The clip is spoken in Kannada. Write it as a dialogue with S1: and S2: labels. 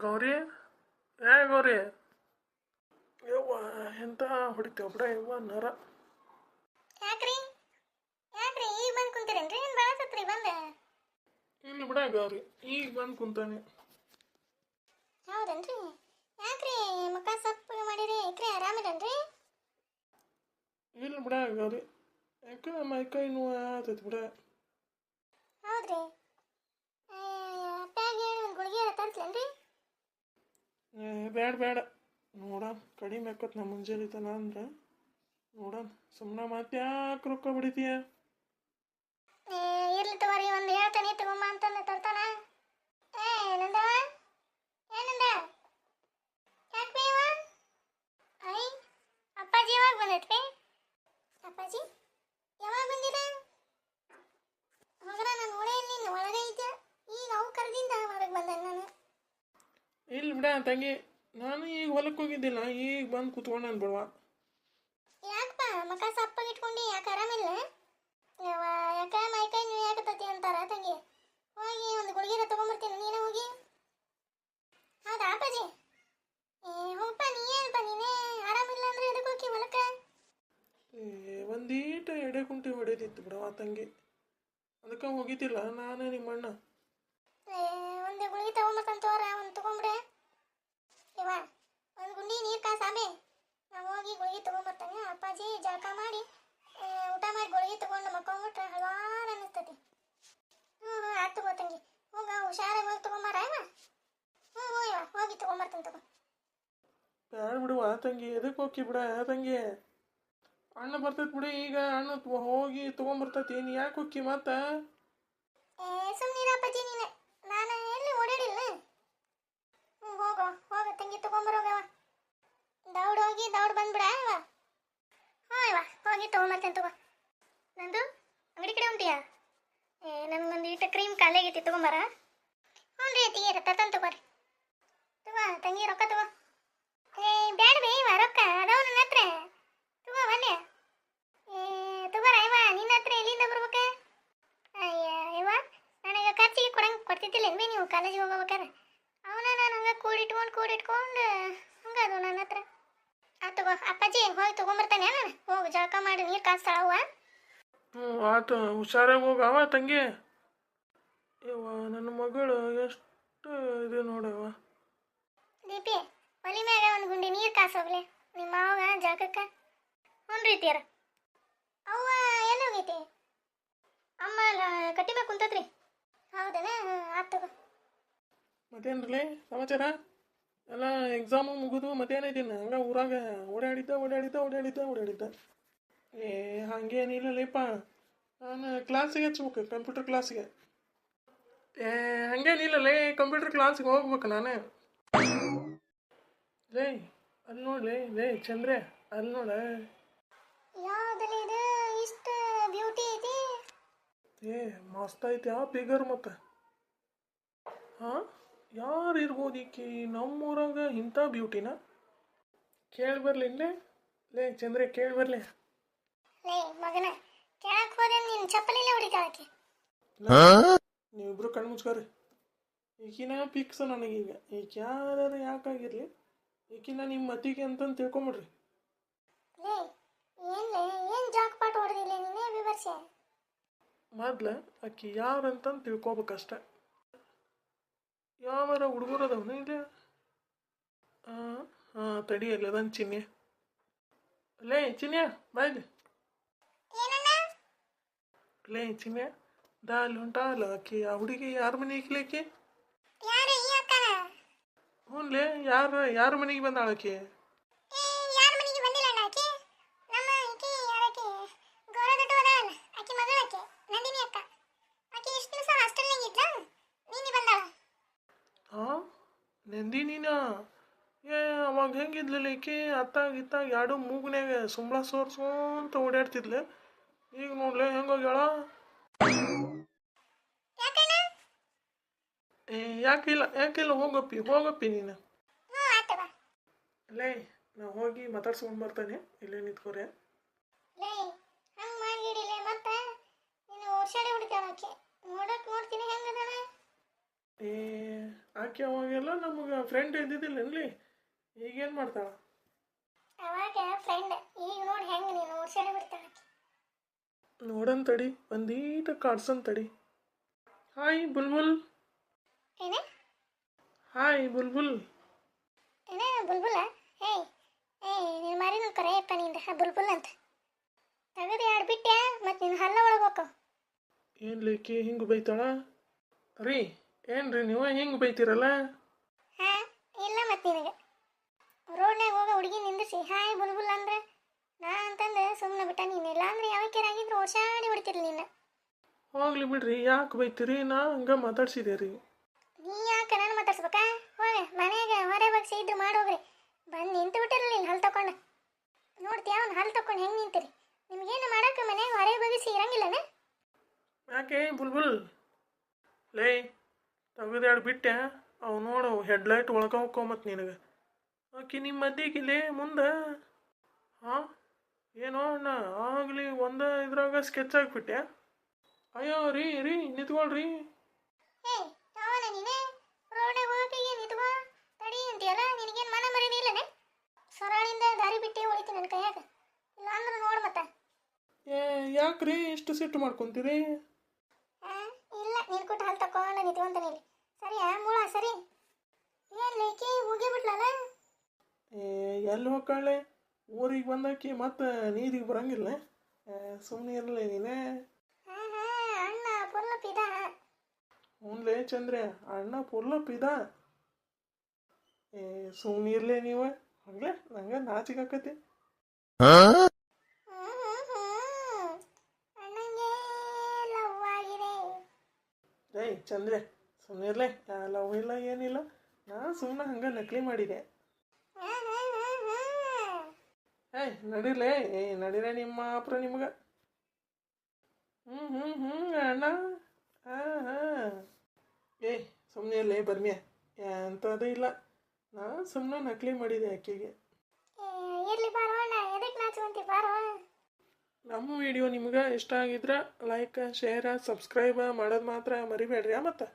S1: ಗೌರಿ ಏ ಗೌರಿ ಯವ್ವ ಎಂತ ಹೊಡಿತೇವ ಬಿಡ ಯವ್ವ ನರ.
S2: ಯಾಕ್ರಿ ಯಾಕ್ರಿ ಈಗ ಬಂದು ಕುಂತೀರೇನ್ರಿ? ಏನು ಬಳಸತ್ರಿ ಬಂದೆ?
S1: ಇಲ್ಲಿ ಬಿಡ ಗೌರಿ ಈಗ ಬಂದು ಕುಂತಾನೆ.
S2: ಹೌದೇನ್ರಿ? ಯಾಕ್ರಿ ಮುಖ ಸಪ್ಪಗೆ ಮಾಡಿರಿ? ಯಾಕ್ರಿ ಆರಾಮಿಲ್ಲನ್ರಿ?
S1: ಇಲ್ಲಿ ಬಿಡ ಗೌರಿ ಯಾಕೆ ಮೈಕೈ ನೋವು ಆತೈತಿ ಬಿಡ.
S2: ಹೌದ್ರಿ? ಅಪ್ಪಾಗಿ ಹೇಳಿ ಒಂದು ಗುಳಿಗೆ ತರಿಸ್ಲೇನ್ರಿ?
S1: ಬೇಡ ಬೇಡ ನೋಡ ಕಡಿಮೆ ಆಕತ್ ನಮ್ಮ ಮುಂಜಾನೆ ತನ ಅಂದ್ರೆ ನೋಡೋಣ ಸುಮ್ಮನೆ ಮತ್ತೆ ಯಾಕೆ ರೊಕ್ಕ ಬಿಡಿತೀಯ?
S2: ಇರ್ಲಿ ತಗೋರಿ, ಒಂದು ಹೇಳ್ತಾನೆ ತಗೊಂಬ ಅಂತಂದು ತರ್ತಾನ. ಏ ನಂದವ, ಏನಂದ? ಯಾಕೆ ಬೇವ? ಐ ಅಪ್ಪಾಜಿ ಯಾವಾಗ ಬಂದೈತ್ರಿ? ಅಪ್ಪಾಜಿ ಯಾವಾಗ ಬಂದಿರ? ಮಗನ ನಾನು ಒಳ್ಳೆ ನಿನ್ನ ಒಳಗೆ ಇದ್ದೆ, ಈಗ ಅವು ಕರೆದಿಂದ ಹೊರಗೆ ಬಂದೆ ನಾನು.
S1: ಇಲ್ಲಿ ಬಿಡ ತಂಗಿ, ನಾನು ಈಗ ಹೊಲಕ್ಕೆ ಹೋಗಿದ್ದಿಲ್ಲ, ಈಗ ಬಂದು ಕೂತ್ಕೊಂಡು ನಾನು ಬಿಡುವ.
S2: ಯಾಕಪ್ಪ ಮಕ ಸಪ್ಪಾಗಿ ಇಟ್ಕೊಂಡು? ಯಾಕೆ ಆರಾಮಿಲ್ಲ? ಯಾಕೆ ಮೈಕೈ ನೀವು ಯಾಕತ್ತತಿ ಅಂತಾರ ತಂಗಿ. ಹೋಗಿ ಒಂದು ಗುಳಿಗೆ ತಗೊಂಬರ್ತೀನಿ, ನೀನೇ ಹೋಗಿ. ಹೌದಾ ಅಪ್ಪಾಜಿ? ಹೋಗಪ್ಪ, ನೀ ಏನಪ್ಪ ನೀನೇ ಆರಾಮಿಲ್ಲ ಅಂದ್ರೆ ಎದಕ್ಕೆ ಹೋಗಿ ಹೊಲಕ್ಕೆ?
S1: ಒಂದೀಟ ಎಡೆ ಕುಂಟಿ ಹೊಡೆದಿತ್ತು ಬಿಡವ ತಂಗಿ, ಅದಕ್ಕೆ ಹೋಗಿದ್ದಿಲ್ಲ ನಾನು ನಿಮ್ಮಣ್ಣ.
S2: ಒಂದು ಗುಳಿಗೆ ತಗೊಂಬರ್ತಾನೆ ತೋರ, ಒಂದು ತಗೊಂಬಿಡೆ. ಇವ ಒಂದು ಗುಂಡಿ ನೀರು ಕಾಸಾಮೆ, ನಾವು ಹೋಗಿ ಗುಳಿಗೆ ತಗೊಂಬರ್ತಾನೆ. ಅಪ್ಪಾಜಿ ಜಳಕ ಮಾಡಿ ಊಟ ಮಾಡಿ ಗುಳಿಗೆ ತಗೊಂಡು ಮಕ್ಕೊಂಬಿಟ್ರೆ ಹಲವಾರು ಅನ್ನಿಸ್ತತಿ. ಆಯ್ತು ತಗೋ ತಂಗಿ, ಹೋಗ ಹುಷಾರಾಗಿ ಹೋಗಿ ತಗೊಂಬಾರ ಇವ. ಇವ ಹೋಗಿ ತಗೊಂಬರ್ತಾನೆ ತಗೋ.
S1: ಬ್ಯಾಡ ಬಿಡುವ ತಂಗಿ, ಎದಕ್ಕೆ ಹೋಗಿ ಬಿಡ ತಂಗಿ, ಅಣ್ಣ ಬರ್ತೈತಿ ಬಿಡಿ ಈಗ, ಅಣ್ಣ ಹೋಗಿ ತೊಗೊಂಬರ್ತೈತಿ, ನೀ ಯಾಕೆ ಹೋಗಿ ಮತ್ತೆ?
S2: ಸುಮ್ಮನಿರ ಅಪ್ಪಾಜಿ ನೀನು, ನಾನು ಎಲ್ಲಿ ಓಡಾಡಿಲ್ಲ. ಹೋಗ ತಂಗಿ ತಗೊಂಬರೋಗವ. ದೌಡ್ ಹೋಗಿ ದೌಡ್ ಬಂದ್ಬಿಡ ಇವ. ಇವ ಹೋಗಿ ತಗೊಂಬರ್ತೇನೆ ತಗೋ. ನಂದು ಅಂಗಡಿ ಕಡೆ ಉಂಟಿಯಾ? ನನ್ಗೊಂದು ಈಟ ಕ್ರೀಮ್ ಖಾಲಿ ಆಗೈತಿ, ತಗೊಂಬಾರ. ಹ್ಞೂ ರೀ ತೀರ ತತನ್ ತಗೋರಿ. ತಗೋ ತಂಗಿ ರೊಕ್ಕ ತಗೋ. ಬ್ಯಾಡ ಬೇ ಇವ, ರೊಕ್ಕ ಅದಾವ ನನ್ನ ಹತ್ರ. ತಗೋ ಬನ್ನಿ. ತಗೋರ ಇವ, ನಿನ್ನ ಹತ್ರ ಎಲ್ಲಿಂದ ಬರ್ಬೇಕ? ಅಯ್ಯ ಇವ ನನಗೆ ಖರ್ಚಿಗೆ ಕೊಡ್ತಿದ್ದಿಲ್ಲ ಬೇ ನೀವು ಕಾಲೇಜಿಗೆ ಹೋಗ್ಬೇಕಾರೆ. ಅವನ ನಾನು ಹಂಗೆ ಕೂಡಿಟ್ಕೊಂಡು ಹಂಗೆ ಅದು ನನ್ನ ಹತ್ರ. ತಗೋ ಅಪ್ಪಾಜಿ ಹೋಗಿ ತಗೊಂಬರ್ತಾನೆ. ನಾನು ಹೋಗಿ ಜಳಕ ಮಾಡಿ ನೀರು ಕಾಸ್ತಾಳವ್ವ.
S1: ಆತು, ಹುಷಾರಾಗಿ ಹೋಗವ ತಂಗಿ. ಯವ್ವ ನನ್ನ ಮಗಳು ಎಷ್ಟು ಇದು ನೋಡವ.
S2: ದೀಪಿ ಒಲಿ ಮ್ಯಾಗ ಒಂದು ಗುಂಡಿ ನೀರು ಕಾಸೋಗ್ಲಿ ನಿಮ್ಮ ಮಾವಾಗ ಜಳಕಕ್ಕೆ. ಹ್ಞೂ ರೀತಿಯರ ಅವ್ವ ಎಲ್ಲಿ ಹೋಗೈತಿ? ಅಮ್ಮ ಕಟ್ಟಿ ಮ್ಯಾಗ ಕುಂತತ್ರಿ. ಹೌದನ? ಆತು ತಗೋ.
S1: ಮತ್ತೇನ್ರಲಿ ಸಮಾಚಾರ? ಎಲ್ಲ ಎಕ್ಸಾಮು ಮುಗಿದು ಮತ್ತೇನಿದ್ದೀನಿ ಹಂಗೆ ಊರಾಗ ಓಡಾಡಿದ್ದ. ಹಂಗೇನಿಲ್ಲಪ್ಪ, ನಾನು ಕ್ಲಾಸಿಗೆ ಹಚ್ಬೇಕು, ಕಂಪ್ಯೂಟರ್ ಕ್ಲಾಸಿಗೆ. ಹಂಗೇನಿಲ್ಲಲೇ, ಕಂಪ್ಯೂಟರ್ ಕ್ಲಾಸಿಗೆ ಹೋಗ್ಬೇಕು ನಾನು. ಲೇ ಅಲ್ಲಿ ನೋಡ್ಲಿ, ಲೇ ಚಂದ್ರೆ ಅಲ್ಲಿ ನೋಡ.
S2: ಯಾವ್ದಲ್ಲಿ ಇದು ಇಷ್ಟು ಬ್ಯೂಟಿ ಐತಿ?
S1: ಮಸ್ತ್ ಐತಿ ಆ ಫಿಗರ್ ಮತ್ತೆ. ಯಾರು ಇರ್ಬೋದು ಈಕಿ ನಮ್ಮೂರಾಗ ಇಂಥ ಬ್ಯೂಟಿನ? ಕೇಳಿ ಬರ್ಲಿ ಲೇ ಚಂದ್ರೆ, ಕೇಳಿ ಬರ್ಲಿ.
S2: ಲೇ ಮಗನ, ಕೇಳಕ್ ಹೋದ್ರೆ ನಿನ್ನ ಚಪ್ಪಲಿಲ್ಲ ಹೊಡಿತಾಳಕ್ಕೆ.
S1: ನೀವಿಬ್ರು ಕಣ್ಣು ಮುಚ್ಕೋರಿ. ಈಕಿನ ಫಿಕ್ಸ್ ನನಗೀಗ. ಈಕೆ ಯಾರು ಯಾಕಾಗಿರ್ಲಿ, ಈಕಿನ ನಿಮ್ಮ ಮತಿಗೆ ಅಂತಂದು ತಿಳ್ಕೊಂಬಿಡ್ರಿ.
S2: ಲೇ ಏನು ಜಾಕ್ಪಾಟ್ ಹೊಡೆದಿಲ್ಲ ನೀನೇ ವಿವರಿಸೆ.
S1: ಮೊದ್ಲು ಆಕಿ ಯಾರಂತಂದು ತಿಳ್ಕೊಬೇಕಷ್ಟ. ಯಾವಾರ ಹುಡುಗರು ಅದಾವನ ಇಲ್ಲ? ತಡಿಯಲ್ಲಿ ಅದನ್ ಚಿನ್ನೆ. ಲೇ ಚಿನ್ಯ ಬಾಯ್ಲಿ. ಲೇ ಚಿನ್ಯ ದಾ ಅಲ್ಲಿ ಹೊಂಟಾಲ ಆಕಿ, ಆ ಹುಡುಗಿ ಯಾರ ಮನೆ ಇಕ್ಲಿಕ್ಕೆ? ಹ್ಞೂ ಲೇ, ಯಾರ ಮನೆಗೆ ಬಂದಾಳ ಆಕಿ? ನಂದಿನಿನ? ಅವಾಗ ಹೆಂಗಿದ್ಲಿಲ್ಲ ಈಕಿ? ಅತ್ತಾಗ ಎರಡು ಮೂಗ್ನ್ಯಾಗ ಸುಂಬಳ ಸೋರ್ಸೋಂತ ಓಡಾಡ್ತಿದ್ಲೆ. ಈಗ ನೋಡ್ಲೆ ಹೆಂಗೋಗ್ಯಾಳ. ಯಾಕಿಲ್ಲ ಹೋಗಪ್ಪಿ ನೀನು. ಲೇ ನಾ ಹೋಗಿ ಮಾತಾಡ್ಸ್ಕೊಂಡು ಬರ್ತಾನೆ, ಇಲ್ಲೇ ನಿಂತ್ಕೋರೆ. ಆಕೆ ಅವಾಗೆಲ್ಲ ನಮಗೆ ಫ್ರೆಂಡ್ ಇದ್ದಿದ್ದಿಲ್ಲನ್ಲಿ, ಈಗೇನು ಮಾಡ್ತಾಳ?
S2: ಅವಾಗ ಫ್ರೆಂಡ್, ಈಗ ನೋಡಿ ಹೆಂಗೆ ನೀನು ಓಡ್ಸ್ಯಾನೆ ಬಿಡ್ತಾಳೆ.
S1: ನೋಡನ್ ತಡಿ, ಒಂದೀಟ ಕಾಡ್ಸನ್ ತಡಿ. ಹಾಯ್ ಬುಲ್ಬುಲ್.
S2: ಏನೇ
S1: ಹಾಯ್ ಬುಲ್ಬುಲ್.
S2: ಏನೇ ಬುಲ್ಬುಲ್ಲ? ಏಯ್ ಏಯ್ ನೀನು ಮಾರಿನ ಕರೆಯಪ್ಪ ನಿಂದ ಬುಲ್ಬುಲ್ ಅಂತ ತೆಗೆದು ಎರಡು ಬಿಟ್ಟೆ, ಮತ್ತು ನೀನು ಹಲ್ಲ ಒಳಗೆ ಹೋಗೋ.
S1: ಏನು ಲೇಕಿ ಹಿಂಗೆ ಬೈತಾಳ? ರೀ ಏನ್ರಿ ನೀವು ಹಿಂಗೆ ಬೈತೀರಲ್ಲ?
S2: ಹಾಂ ಇಲ್ಲ, ಮತ್ತು ನಿನಗೆ ರೋಡ್ನಾಗ ಹೋಗೋ ಹುಡುಗಿ ನಿಂದಿಸಿ ಹಾಯ್ ಬುಲ್ಬುಲ್ ಅಂದ್ರೆ ನಾ ಅಂತಂದ್ರೆ ಸುಮ್ಮನೆ ಬಿಟ್ಟ. ನೀನಿಲ್ಲ ಅಂದ್ರೆ ಯಾವಕ್ಕೆರಾಗಿದ್ರು ಓಡಾಡಿ ಬಿಡ್ತಿರ್ಲಿ ನಿನ್ನ.
S1: ಹೋಗ್ಲಿ ಬಿಡ್ರಿ, ಯಾಕೆ ಬೈತೀರಿ? ನಾ ಹಂಗೆ ಮಾತಾಡ್ಸಿದೆ ರೀ.
S2: ನೀ ಯಾಕೆ ನಾನು ಮಾತಾಡ್ಸ್ಬೇಕಾ? ಹೋಗ ಮನೆಯಾಗ ಹೊರೆ ಬಗ್ಸಿ ಇದ್ರು ಮಾಡೋಗ್ರಿ. ಬಂದು ನಿಂತು ಬಿಟ್ಟಿರಲಿಲ್ಲ ಇಲ್ಲಿ ಹಲ್ಲು ತಗೊಂಡು. ನೋಡ್ತೀಯ ಅವ್ನು ಹಲ್ಲು ತಗೊಂಡು ಹೆಂಗೆ ನಿಂತೀರಿ? ನಿಮಗೇನು ಮಾಡೋಕೆ ಮನೆಯಾಗ ಹೊರೆ ಬಗ್ಸಿ ಇರಂಗಿಲ್ಲನೇ?
S1: ಯಾಕೆ ಬುಲ್ಬುಲ್? ಲೇ ತೆಗೆದು ಬಿಟ್ಟೆ, ಅವು ನೋಡು ಹೆಡ್ಲೈಟ್ ಒಳಗೆ ಹೋಗ್ಕೊಂಬತ್ತು ನಿನಗೆ. ಆಕೆ ನಿಮ್ಮ ಮದ್ದಿಗಿಲ್ಲೇ ಮುಂದೆ. ಹಾಂ ಏನೋ ಅಣ್ಣ ಆಗಲಿ ಒಂದು ಇದ್ರಾಗ ಸ್ಕೆಚ್ ಆಗಿಬಿಟ್ಟೆ. ಅಯ್ಯೋ ರೀ ರೀ ನಿಂತ್ಕೊಳ್ರಿ.
S2: ಏಯ್ ಯಾವನ ನೀನೇ ರೋಡ್ನಾಗ ಹೋಗಕ್ಕೆ ಏನು ನಿಂತ್ಕೋ ತಡಿ ಅಂತೀಯಲ್ಲ? ನಿನಗೇನು ಮನ ಮರಿದಿ ಇಲ್ಲನೇ? ಸೊರಾಳಿಂದ ದಾರಿ ಬಿಟ್ಟು ಉಳಿತೀನಿ ನನ್ನ ಕೈಯಾಗ, ಇಲ್ಲ ಅಂದ್ರೆ ನೋಡು ಮತ್ತೆ.
S1: ಯಾಕ್ರಿ ಇಷ್ಟು ಸಿಟ್ಟು ಮಾಡ್ಕೊತೀರಿ?
S2: ಇಲ್ಲ, ನೀನು ಕೊಟ್ಟು ಹಲ್ಲು ತಕೊಂಡು ನಿಂತ್ಕೊಂತಾನೆ ಇಲ್ಲಿ. ಸರಿಯಾ ಮೂಳ ಸರಿ? ಏನು ಲೇಕಿ ಮುಗಿಬಿಟ್ಲಲ್ಲ?
S1: ಎಲ್ಲಿ ಹೋಗ್ಕೊಳ್ಳೆ? ಊರಿಗೆ ಬಂದಾಕಿ ಮತ್ತೆ ನೀರಿಗೆ ಬರಂಗಿಲ್ಲ. ಸುಮ್ಮನೆ ಇರಲಿ ನೀನೇ.
S2: ಹಾಂ ಹಾಂ ಅಣ್ಣ ಫುಲ್ ಪಿದ.
S1: ಹ್ಞೂನ್ಲೇ ಚಂದ್ರೆ, ಅಣ್ಣ ಫುಲ್ಲಪ್ ಇದ. ಸುಮ್ಮನೆ ಇರಲಿ ನೀವು, ಹಂಗೆ ನಂಗೆ ನಾಚಿಕಾಕತಿ.
S2: ಅಣ್ಣಂಗೆ ಲವ್ ಆಗಿದೆ.
S1: ಏಯ್ ಚಂದ್ರೆ ಸುಮ್ಮನೆ ಇರಲೇ, ಲವ್ ಇಲ್ಲ ಏನಿಲ್ಲ, ನಾ ಸುಮ್ಮನೆ ಹಂಗೆ ನಕಲಿ ಮಾಡಿದೆ. ಏಯ್ ನಡೀಲೇ, ನಡೀರೇ ನಿಮ್ಮ ಅಪ್ರ ನಿಮ್ಗೆ. ಅಣ್ಣ. ಹಾಂ ಹಾಂ ಏಯ್ ಸುಮ್ಮನೆ ಇರಲೇ ಬರ್ಮಿಯ, ಎಂಥದ್ದು ಇಲ್ಲ, ನಾ ಸುಮ್ಮನೆ ನಕಲಿ ಮಾಡಿದೆ ಆಕೆಗೆ.
S2: ಇರ್ಲಿ ಬಾರೋ ಅಣ್ಣ, ಎದಕ್ಕೆ ನಾಚುವಂತಿ ಬಾರೋ.
S1: ನಮ್ಮ ವಿಡಿಯೋ ನಿಮ್ಗೆ ಇಷ್ಟ ಆಗಿದ್ರೆ ಲೈಕ್ ಶೇರ್ ಸಬ್ಸ್ಕ್ರೈಬ್ ಮಾಡೋದು ಮಾತ್ರ ಮರಿಬೇಡ್ರಿ. ಮತ್ತು